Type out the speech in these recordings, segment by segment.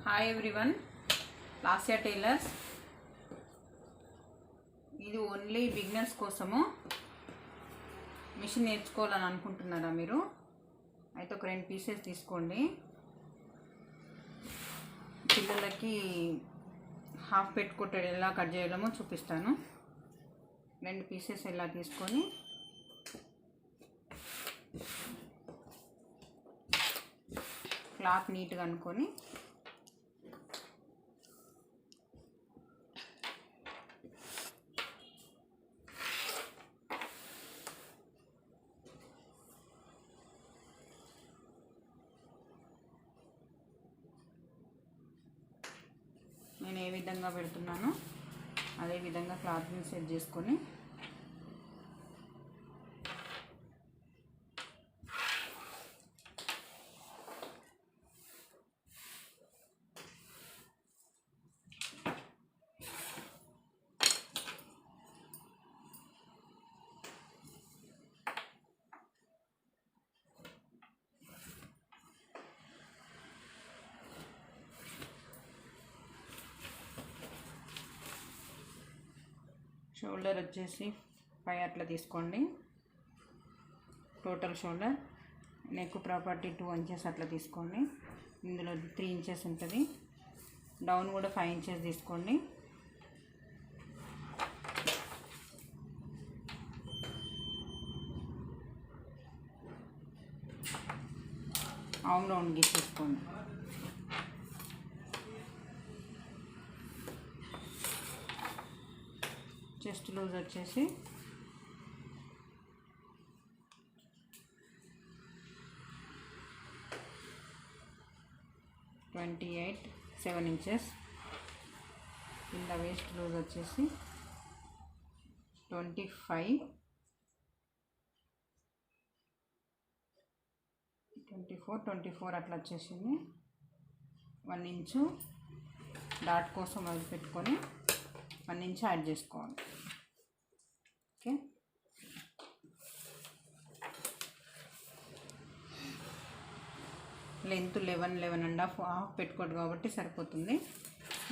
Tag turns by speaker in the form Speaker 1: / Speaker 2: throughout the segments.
Speaker 1: Hi everyone, Lasya tailors. ఇది only beginners కోసము. Machine నేర్చుకోవాలని అనుకుంటున్నారా మీరు? అయితే ఒక 2 పీసెస్ తీసుకోండి. పిల్లలకి హాఫ్ పెట్టుకుంటే ఎలా కట్ చేయడమో చూపిస్తాను. 2 పీసెస్ ఇలా తీసుకొని క్లాత్ నీట్గా అనుకొని నేను ఏ విధంగా పెడుతున్నానో అదే విధంగా క్లాత్ని సెట్ చేసుకొని షోల్డర్ వచ్చేసి 5 అట్లా తీసుకోండి. Total shoulder. Neck property 2 inches అట్లా తీసుకోండి. ఇందులో 3 ఇంచెస్ ఉంటుంది. డౌన్ కూడా 5 ఇంచెస్ తీసుకోండి. ఆమ్ రౌండ్ గీసేసుకోండి. చెస్ట్ లూజ్ వచ్చేసి 7 ఇంచెస్. కింద వేస్ట్ లూజ్ వచ్చేసి 24 అట్లా వచ్చేసింది. 1 ఇంచు డాట్ కోసం వదిలిపెట్టుకొని 1 ఇంచ్ యాడ్ చేసుకోవాలి. ఓకే, లెంత్ 11.5 హాఫ్ పెట్టుకోడు కాబట్టి సరిపోతుంది.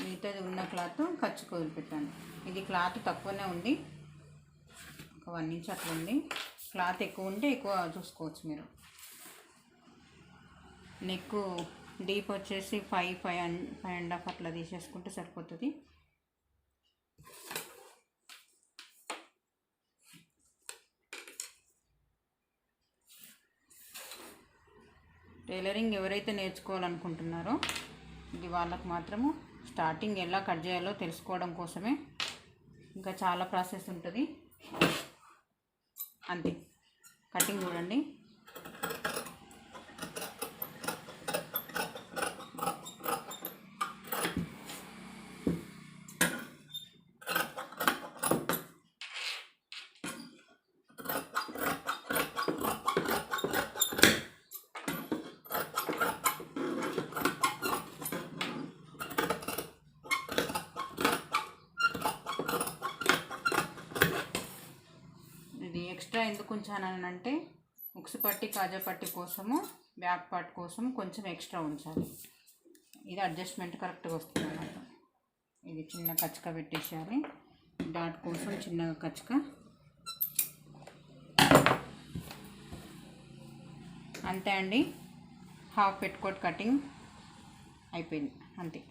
Speaker 1: మిగతాది ఉన్న క్లాత్ ఖర్చుకు వదిలిపెట్టాను. ఇది క్లాత్ తక్కువనే ఉంది, ఒక 1 ఇంచ్ అట్లా ఉంది. క్లాత్ ఎక్కువ ఉంటే ఎక్కువ చూసుకోవచ్చు మీరు. నెక్ డీప్ వచ్చేసి 5.5 అట్లా తీసేసుకుంటే సరిపోతుంది. టైలరింగ్ ఎవరైతే నేర్చుకోవాలనుకుంటున్నారో ఇది వాళ్ళకు మాత్రము స్టార్టింగ్ ఎలా కట్ చేయాలో తెలుసుకోవడం కోసమే. ఇంకా చాలా ప్రాసెస్ ఉంటుంది. అంతే, కటింగ్ చూడండి. ఇది ఎక్స్ట్రా ఎందుకు ఉంచానంటే ఉక్సు పట్టి కాజా పట్టి కోసము, బ్యాక్ పార్ట్ కోసం కొంచెం ఎక్స్ట్రా ఉంచాలి. ఇది అడ్జస్ట్మెంట్ కరెక్ట్గా వస్తుంది అన్నమాట. ఇది చిన్న కచ్చక పెట్టేసేయాలి. డాట్ కోసం చిన్నగా కచ్చక. అంతే అండి, హాఫ్ పెట్టుకోట్ కటింగ్ అయిపోయింది. అంతే.